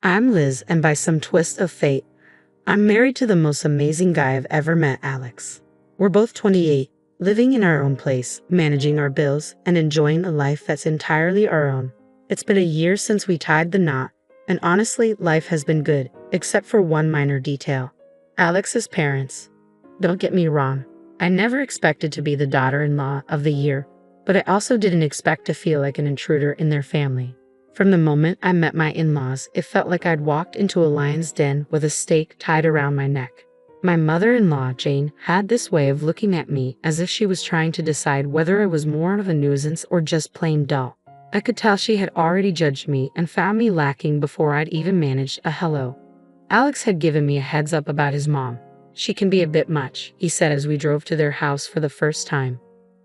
I'm Liz, and by some twist of fate, I'm married to the most amazing guy I've ever met, Alex. We're both 28, living in our own place, managing our bills, and enjoying a life that's entirely our own. It's been a year since we tied the knot, and honestly, life has been good, except for one minor detail. Alex's parents. Don't get me wrong, I never expected to be the daughter-in-law of the year, but I also didn't expect to feel like an intruder in their family. From the moment I met my in-laws, it felt like I'd walked into a lion's den with a stake tied around my neck. My mother-in-law, Jane, had this way of looking at me as if she was trying to decide whether I was more of a nuisance or just plain dull. I could tell she had already judged me and found me lacking before I'd even managed a hello. Alex had given me a heads up about his mom. She can be a bit much, he said as we drove to their house for the first time.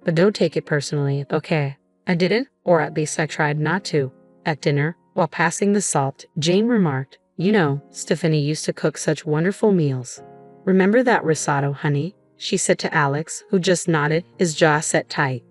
But don't take it personally, okay? I didn't, or at least I tried not to. At dinner, while passing the salt, Jane remarked, "You know, Stephanie used to cook such wonderful meals. Remember that risotto, honey?" she said to Alex, who just nodded, his jaw set tight.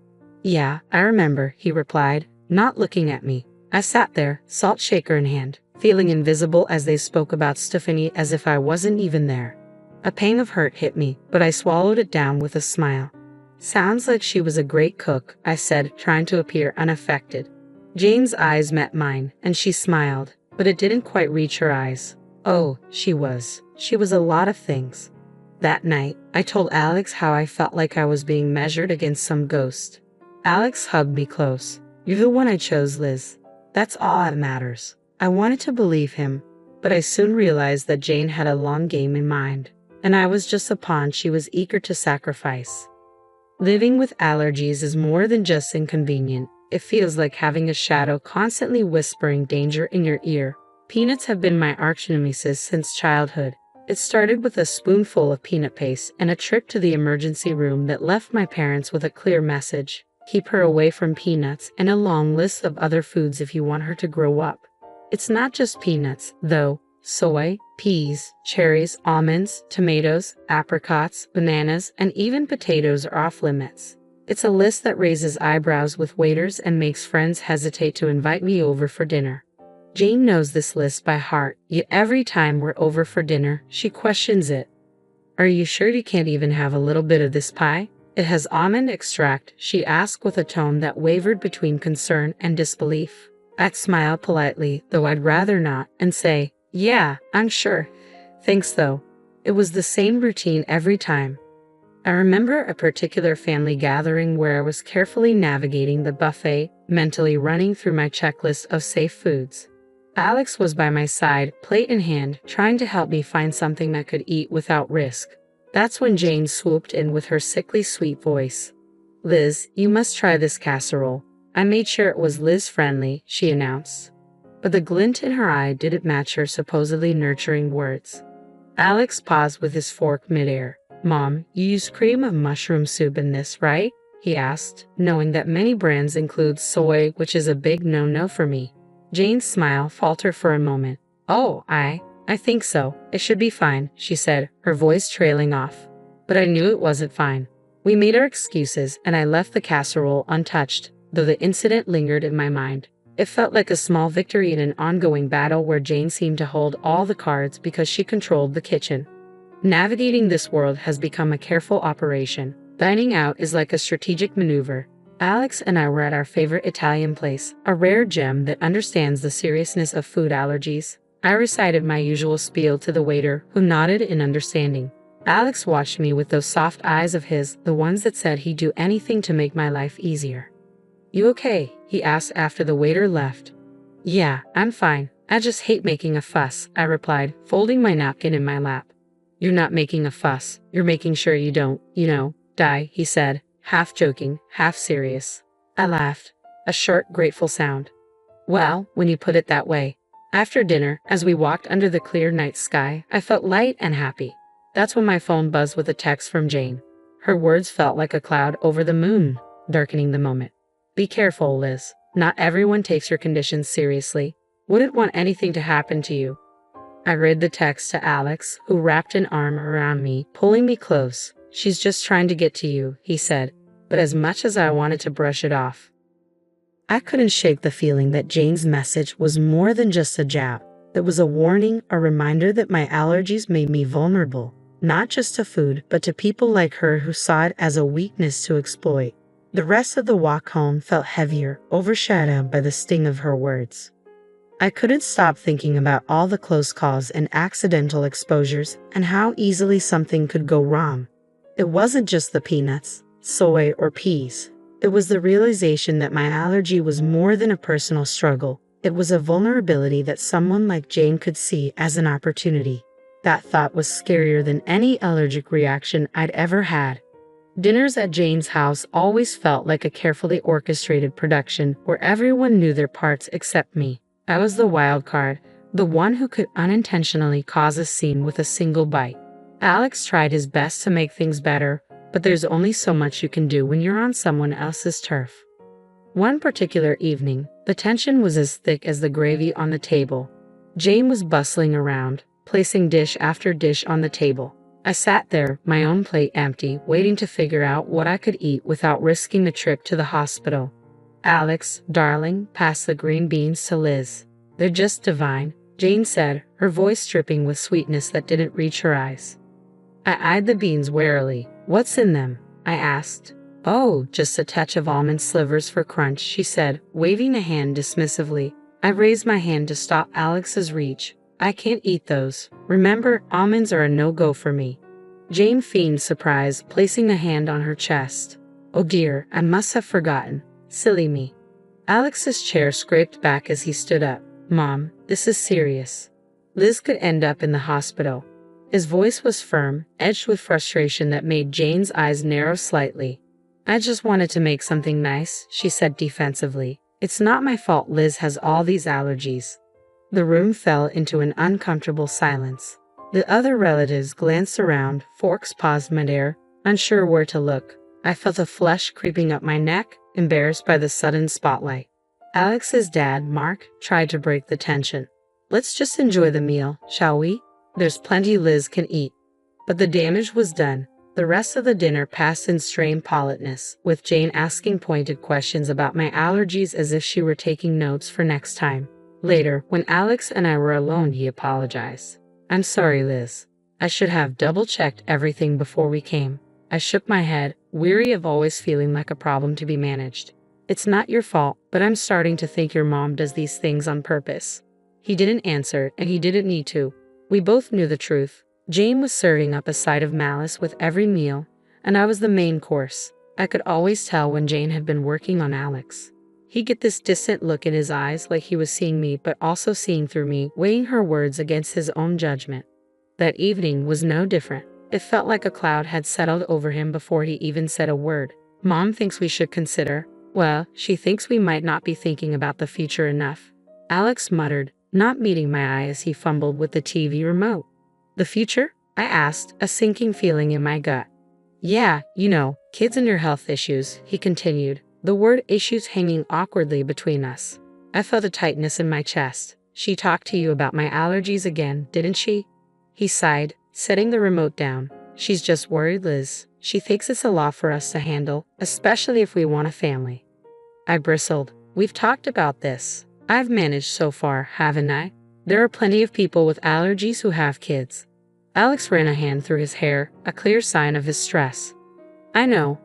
"Yeah, I remember," he replied, not looking at me. I sat there, salt shaker in hand, feeling invisible as they spoke about Stephanie as if I wasn't even there. A pang of hurt hit me, but I swallowed it down with a smile. "Sounds like she was a great cook," I said, trying to appear unaffected. Jane's eyes met mine, and she smiled, but it didn't quite reach her eyes. Oh, she was. She was a lot of things. That night, I told Alex how I felt like I was being measured against some ghost. Alex hugged me close. "You're the one I chose, Liz. That's all that matters." I wanted to believe him, but I soon realized that Jane had a long game in mind, and I was just a pawn she was eager to sacrifice. Living with allergies is more than just inconvenient. It feels like having a shadow constantly whispering danger in your ear. Peanuts have been my arch-nemesis since childhood. It started with a spoonful of peanut paste and a trip to the emergency room that left my parents with a clear message: keep her away from peanuts, and a long list of other foods if you want her to grow up. It's not just peanuts, though. Soy, peas, cherries, almonds, tomatoes, apricots, bananas, and even potatoes are off limits. It's a list that raises eyebrows with waiters and makes friends hesitate to invite me over for dinner. Jane knows this list by heart, yet every time we're over for dinner, she questions it. "Are you sure you can't even have a little bit of this pie? It has almond extract," she asked with a tone that wavered between concern and disbelief. I'd smile politely, though I'd rather not, and say, "Yeah, I'm sure. Thanks though." It was the same routine every time. I remember a particular family gathering where I was carefully navigating the buffet, mentally running through my checklist of safe foods. Alex was by my side, plate in hand, trying to help me find something I could eat without risk. That's when Jane swooped in with her sickly sweet voice. "Liz, you must try this casserole." I made sure it was Liz-friendly, she announced. But the glint in her eye didn't match her supposedly nurturing words. Alex paused with his fork midair. "Mom, you use cream of mushroom soup in this, right?" he asked, knowing that many brands include soy, which is a big no-no for me. Jane's smile faltered for a moment. "Oh, I think so. It should be fine," she said, her voice trailing off. But I knew it wasn't fine. We made our excuses, and I left the casserole untouched, though the incident lingered in my mind. It felt like a small victory in an ongoing battle where Jane seemed to hold all the cards because she controlled the kitchen. Navigating this world has become a careful operation. Dining out is like a strategic maneuver. Alex and I were at our favorite Italian place, a rare gem that understands the seriousness of food allergies. I recited my usual spiel to the waiter, who nodded in understanding. Alex watched me with those soft eyes of his, the ones that said he'd do anything to make my life easier. "You okay?" he asked after the waiter left. "Yeah, I'm fine. I just hate making a fuss," I replied, folding my napkin in my lap. "You're not making a fuss. You're making sure you don't, die," he said, half joking, half serious. I laughed, a short, grateful sound. "Well, when you put it that way." After dinner, as we walked under the clear night sky, I felt light and happy. That's when my phone buzzed with a text from Jane. Her words felt like a cloud over the moon, darkening the moment. "Be careful, Liz. Not everyone takes your conditions seriously. Wouldn't want anything to happen to you." I read the text to Alex, who wrapped an arm around me, pulling me close. "She's just trying to get to you," he said, but as much as I wanted to brush it off, I couldn't shake the feeling that Jane's message was more than just a jab. It was a warning, a reminder that my allergies made me vulnerable, not just to food, but to people like her who saw it as a weakness to exploit. The rest of the walk home felt heavier, overshadowed by the sting of her words. I couldn't stop thinking about all the close calls and accidental exposures and how easily something could go wrong. It wasn't just the peanuts, soy, or peas. It was the realization that my allergy was more than a personal struggle. It was a vulnerability that someone like Jane could see as an opportunity. That thought was scarier than any allergic reaction I'd ever had. Dinners at Jane's house always felt like a carefully orchestrated production where everyone knew their parts except me. I was the wild card, the one who could unintentionally cause a scene with a single bite. Alex tried his best to make things better, but there's only so much you can do when you're on someone else's turf. One particular evening, the tension was as thick as the gravy on the table. Jane was bustling around, placing dish after dish on the table. I sat there, my own plate empty, waiting to figure out what I could eat without risking the trip to the hospital. "Alex, darling, pass the green beans to Liz. They're just divine," Jane said, her voice dripping with sweetness that didn't reach her eyes. I eyed the beans warily. "What's in them?" I asked. "Oh, just a touch of almond slivers for crunch," she said, waving a hand dismissively. I raised my hand to stop Alex's reach. "I can't eat those. Remember, almonds are a no-go for me." Jane feigned surprise, placing a hand on her chest. "Oh dear, I must have forgotten. Silly me." Alex's chair scraped back as he stood up. "Mom, this is serious. Liz could end up in the hospital." His voice was firm, edged with frustration that made Jane's eyes narrow slightly. "I just wanted to make something nice," she said defensively. "It's not my fault Liz has all these allergies." The room fell into an uncomfortable silence. The other relatives glanced around, forks paused midair, unsure where to look. I felt a flush creeping up my neck, embarrassed by the sudden spotlight. Alex's dad, Mark, tried to break the tension. "Let's just enjoy the meal, shall we? There's plenty Liz can eat." But the damage was done. The rest of the dinner passed in strained politeness, with Jane asking pointed questions about my allergies as if she were taking notes for next time. Later, when Alex and I were alone, he apologized. "I'm sorry, Liz. I should have double-checked everything before we came." I shook my head, weary of always feeling like a problem to be managed. "It's not your fault, but I'm starting to think your mom does these things on purpose." He didn't answer, and he didn't need to. We both knew the truth. Jane was serving up a side of malice with every meal, and I was the main course. I could always tell when Jane had been working on Alex. He'd get this distant look in his eyes like he was seeing me but also seeing through me, weighing her words against his own judgment. That evening was no different. It felt like a cloud had settled over him before he even said a word. "Mom thinks we should consider. Well, she thinks we might not be thinking about the future enough," Alex muttered, not meeting my eye as he fumbled with the TV remote. "The future?" I asked, a sinking feeling in my gut. "Yeah, you know, kids and your health issues," he continued, the word issues hanging awkwardly between us. I felt a tightness in my chest. "She talked to you about my allergies again, didn't she?" He sighed, setting the remote down. "She's just worried, Liz. She thinks it's a lot for us to handle, especially if we want a family." I bristled. "We've talked about this. I've managed so far, haven't I? There are plenty of people with allergies who have kids." Alex ran a hand through his hair, a clear sign of his stress. I know.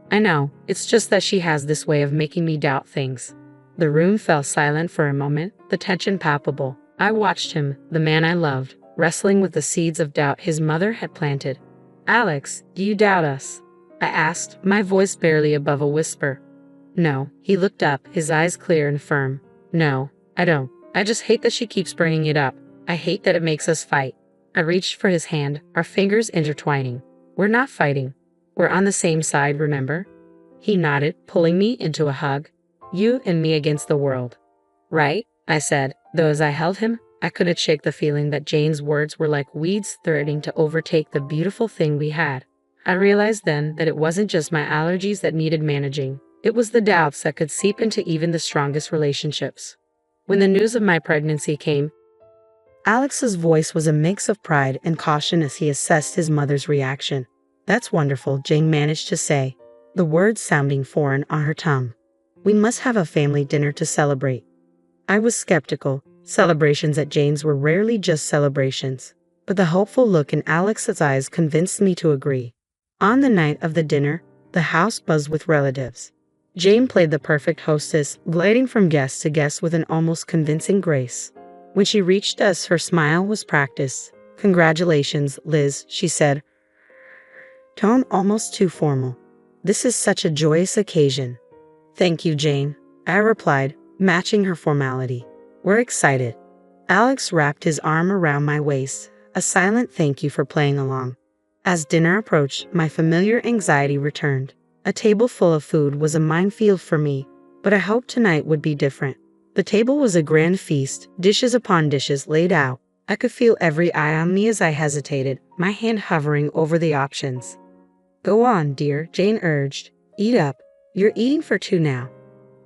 It's just that she has this way of making me doubt things." The room fell silent for a moment, the tension palpable. I watched him, the man I loved, wrestling with the seeds of doubt his mother had planted. "Alex, do you doubt us?" I asked, my voice barely above a whisper. "No." He looked up, his eyes clear and firm. "No, I don't. I just hate that she keeps bringing it up. I hate that it makes us fight." I reached for his hand, our fingers intertwining. "We're not fighting. We're on the same side, remember?" He nodded, pulling me into a hug. "You and me against the world." "Right," I said, though as I held him, I couldn't shake the feeling that Jane's words were like weeds threatening to overtake the beautiful thing we had. I realized then that it wasn't just my allergies that needed managing. It was the doubts that could seep into even the strongest relationships. When the news of my pregnancy came, Alex's voice was a mix of pride and caution as he assessed his mother's reaction. "That's wonderful," Jane managed to say, the words sounding foreign on her tongue. "We must have a family dinner to celebrate." I was skeptical. Celebrations at Jane's were rarely just celebrations, but the hopeful look in Alex's eyes convinced me to agree. On the night of the dinner, the house buzzed with relatives. Jane played the perfect hostess, gliding from guest to guest with an almost convincing grace. When she reached us, her smile was practiced. "Congratulations, Liz," she said, tone almost too formal. "This is such a joyous occasion." "Thank you, Jane," I replied, matching her formality. "We're excited." Alex wrapped his arm around my waist, a silent thank you for playing along. As dinner approached, my familiar anxiety returned. A table full of food was a minefield for me, but I hoped tonight would be different. The table was a grand feast, dishes upon dishes laid out. I could feel every eye on me as I hesitated, my hand hovering over the options. "Go on, dear," Jane urged. "Eat up. You're eating for two now."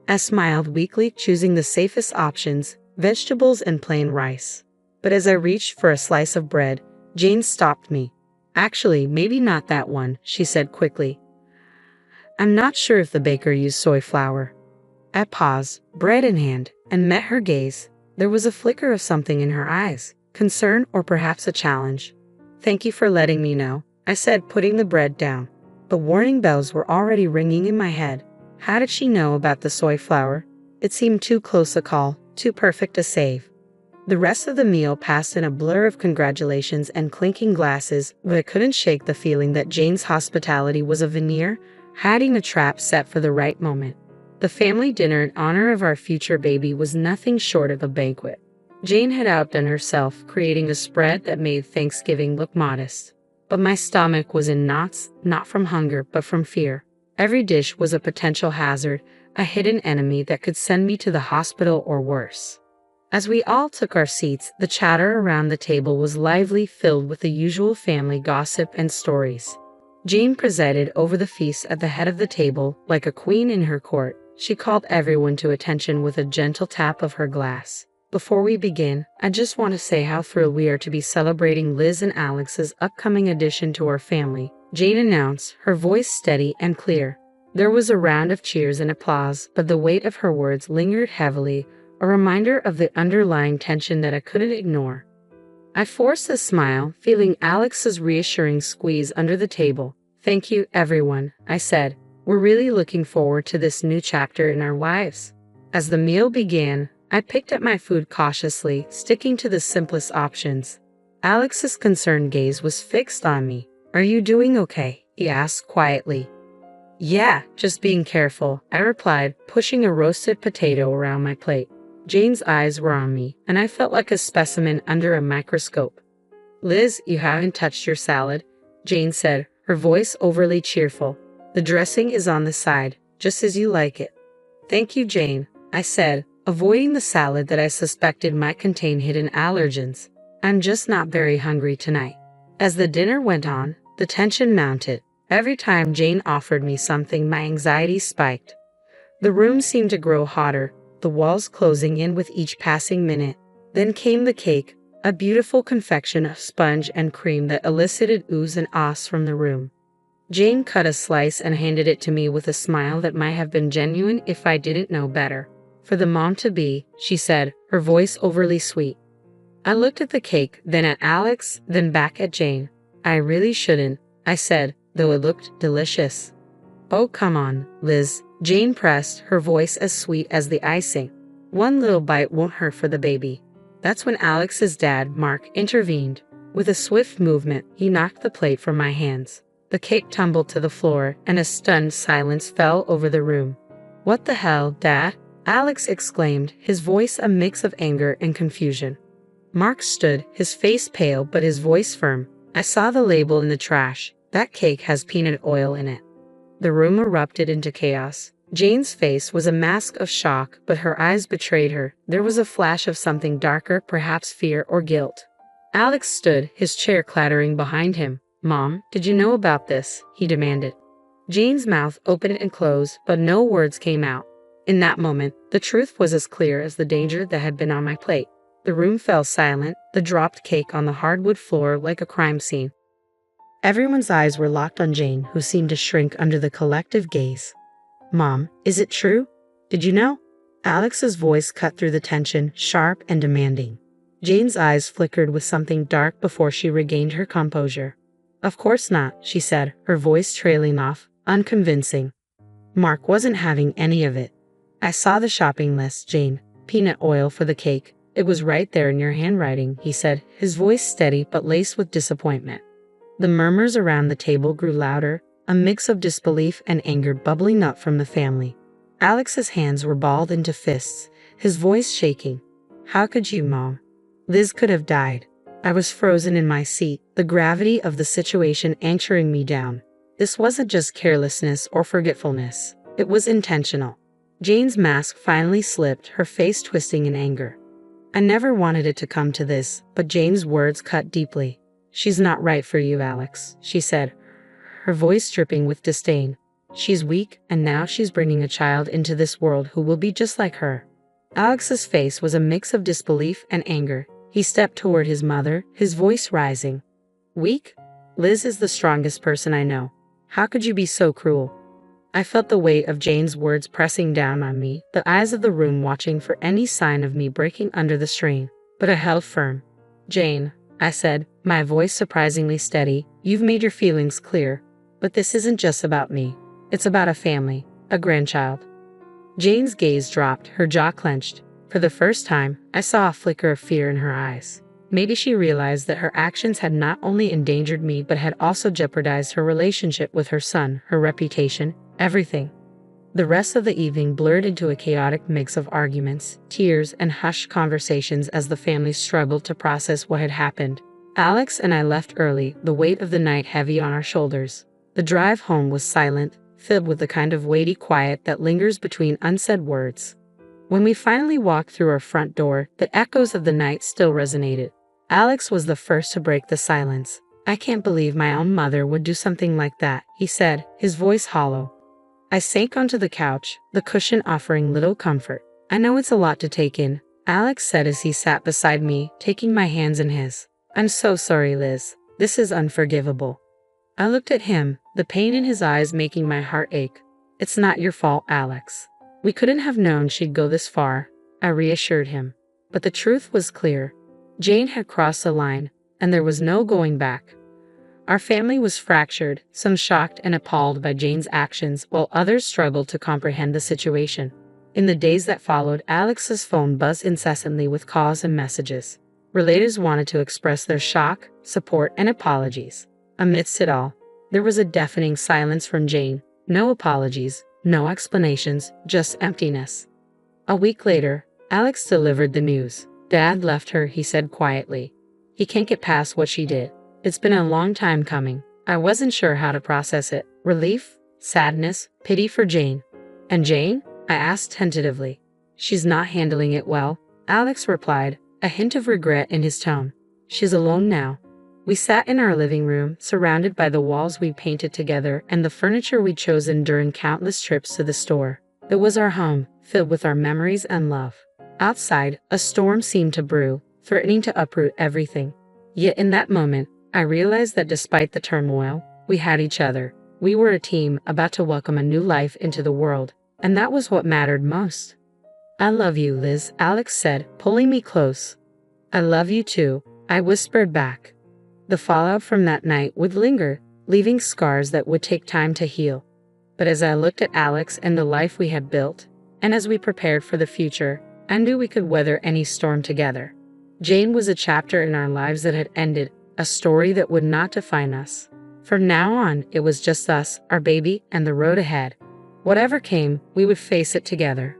I smiled weakly, choosing the safest options, vegetables and plain rice. But as I reached for a slice of bread, Jane stopped me. "Actually, maybe not that one," she said quickly. "I'm not sure if the baker used soy flour." I paused, bread in hand, and met her gaze. There was a flicker of something in her eyes, concern or perhaps a challenge. "Thank you for letting me know," I said, putting the bread down. But warning bells were already ringing in my head. How did she know about the soy flour? It seemed too close a call, too perfect a save. The rest of the meal passed in a blur of congratulations and clinking glasses, but I couldn't shake the feeling that Jane's hospitality was a veneer, hiding a trap set for the right moment. The family dinner in honor of our future baby was nothing short of a banquet. Jane had outdone herself, creating a spread that made Thanksgiving look modest. But my stomach was in knots, not from hunger, but from fear. Every dish was a potential hazard, a hidden enemy that could send me to the hospital or worse. As we all took our seats, the chatter around the table was lively, filled with the usual family gossip and stories. Jane presided over the feast at the head of the table, like a queen in her court. She called everyone to attention with a gentle tap of her glass. "Before we begin, I just want to say how thrilled we are to be celebrating Liz and Alex's upcoming addition to our family," Jane announced, her voice steady and clear. There was a round of cheers and applause, but the weight of her words lingered heavily, a reminder of the underlying tension that I couldn't ignore. I forced a smile, feeling Alex's reassuring squeeze under the table. "Thank you, everyone," I said. "We're really looking forward to this new chapter in our lives." As the meal began, I picked at my food cautiously, sticking to the simplest options. Alex's concerned gaze was fixed on me. "Are you doing okay?" he asked quietly. "Yeah, just being careful," I replied, pushing a roasted potato around my plate. Jane's eyes were on me, and I felt like a specimen under a microscope. "Liz, you haven't touched your salad," Jane said, her voice overly cheerful. "The dressing is on the side, just as you like it." "Thank you, Jane," I said, avoiding the salad that I suspected might contain hidden allergens. "I'm just not very hungry tonight." As the dinner went on, the tension mounted. Every time Jane offered me something, my anxiety spiked. The room seemed to grow hotter, the walls closing in with each passing minute. Then came the cake, a beautiful confection of sponge and cream that elicited oohs and ahs from the room. Jane cut a slice and handed it to me with a smile that might have been genuine if I didn't know better. "For the mom-to-be," she said, her voice overly sweet. I looked at the cake, then at Alex, then back at Jane. "I really shouldn't," I said, though it looked delicious. "Oh, come on, Liz," Jane pressed, her voice as sweet as the icing. "One little bite won't hurt for the baby." That's when Alex's dad, Mark, intervened. With a swift movement, he knocked the plate from my hands. The cake tumbled to the floor, and a stunned silence fell over the room. "What the hell, Dad?" Alex exclaimed, his voice a mix of anger and confusion. Mark stood, his face pale but his voice firm. "I saw the label in the trash. That cake has peanut oil in it." The room erupted into chaos. Jane's face was a mask of shock, but her eyes betrayed her. There was a flash of something darker, perhaps fear or guilt. Alex stood, his chair clattering behind him. "Mom, did you know about this?" he demanded. Jane's mouth opened and closed, but no words came out. In that moment, the truth was as clear as the danger that had been on my plate. The room fell silent, the dropped cake on the hardwood floor like a crime scene. Everyone's eyes were locked on Jane, who seemed to shrink under the collective gaze. "Mom, is it true? Did you know?" Alex's voice cut through the tension, sharp and demanding. Jane's eyes flickered with something dark before she regained her composure. "Of course not," she said, her voice trailing off, unconvincing. "Mark wasn't having any of it. I saw the shopping list, Jane. Peanut oil for the cake. It was right there in your handwriting," he said, his voice steady but laced with disappointment. The murmurs around the table grew louder, a mix of disbelief and anger bubbling up from the family. Alex's hands were balled into fists, his voice shaking. "How could you, Mom? Liz could have died." I was frozen in my seat, the gravity of the situation anchoring me down. This wasn't just carelessness or forgetfulness. It was intentional. Jane's mask finally slipped, her face twisting in anger. "I never wanted it to come to this," but Jane's words cut deeply. "She's not right for you, Alex," she said, her voice dripping with disdain. "She's weak, and now she's bringing a child into this world who will be just like her." Alex's face was a mix of disbelief and anger. He stepped toward his mother, his voice rising. "Weak? Liz is the strongest person I know. How could you be so cruel?" I felt the weight of Jane's words pressing down on me, the eyes of the room watching for any sign of me breaking under the strain. But I held firm. "Jane," I said, my voice surprisingly steady, "you've made your feelings clear. But this isn't just about me. It's about a family, a grandchild." Jane's gaze dropped, her jaw clenched. For the first time, I saw a flicker of fear in her eyes. Maybe she realized that her actions had not only endangered me but had also jeopardized her relationship with her son, her reputation, everything. The rest of the evening blurred into a chaotic mix of arguments, tears, and hushed conversations as the family struggled to process what had happened. Alex and I left early, the weight of the night heavy on our shoulders. The drive home was silent, filled with the kind of weighty quiet that lingers between unsaid words. When we finally walked through our front door, the echoes of the night still resonated. Alex was the first to break the silence. "I can't believe my own mother would do something like that," he said, his voice hollow. I sank onto the couch, the cushion offering little comfort. "I know it's a lot to take in," Alex said as he sat beside me, taking my hands in his. "I'm so sorry, Liz. This is unforgivable." I looked at him, the pain in his eyes making my heart ache. "It's not your fault, Alex. We couldn't have known she'd go this far," I reassured him. But the truth was clear. Jane had crossed the line, and there was no going back. Our family was fractured, some shocked and appalled by Jane's actions, while others struggled to comprehend the situation. In the days that followed, Alex's phone buzzed incessantly with calls and messages. Relatives wanted to express their shock, support, and apologies. Amidst it all, there was a deafening silence from Jane. No apologies, no explanations, just emptiness. A week later, Alex delivered the news. "Dad left her," he said quietly. "He can't get past what she did. It's been a long time coming." I wasn't sure how to process it. Relief, sadness, pity for Jane. "And Jane?" I asked tentatively. "She's not handling it well," Alex replied, a hint of regret in his tone. "She's alone now." We sat in our living room, surrounded by the walls we painted together and the furniture we'd chosen during countless trips to the store. It was our home, filled with our memories and love. Outside, a storm seemed to brew, threatening to uproot everything. Yet in that moment, I realized that despite the turmoil, we had each other. We were a team about to welcome a new life into the world, and that was what mattered most. "I love you, Liz," Alex said, pulling me close. "I love you too," I whispered back. The fallout from that night would linger, leaving scars that would take time to heal. But as I looked at Alex and the life we had built, and as we prepared for the future, I knew we could weather any storm together. Jane was a chapter in our lives that had ended, a story that would not define us. From now on, it was just us, our baby, and the road ahead. Whatever came, we would face it together.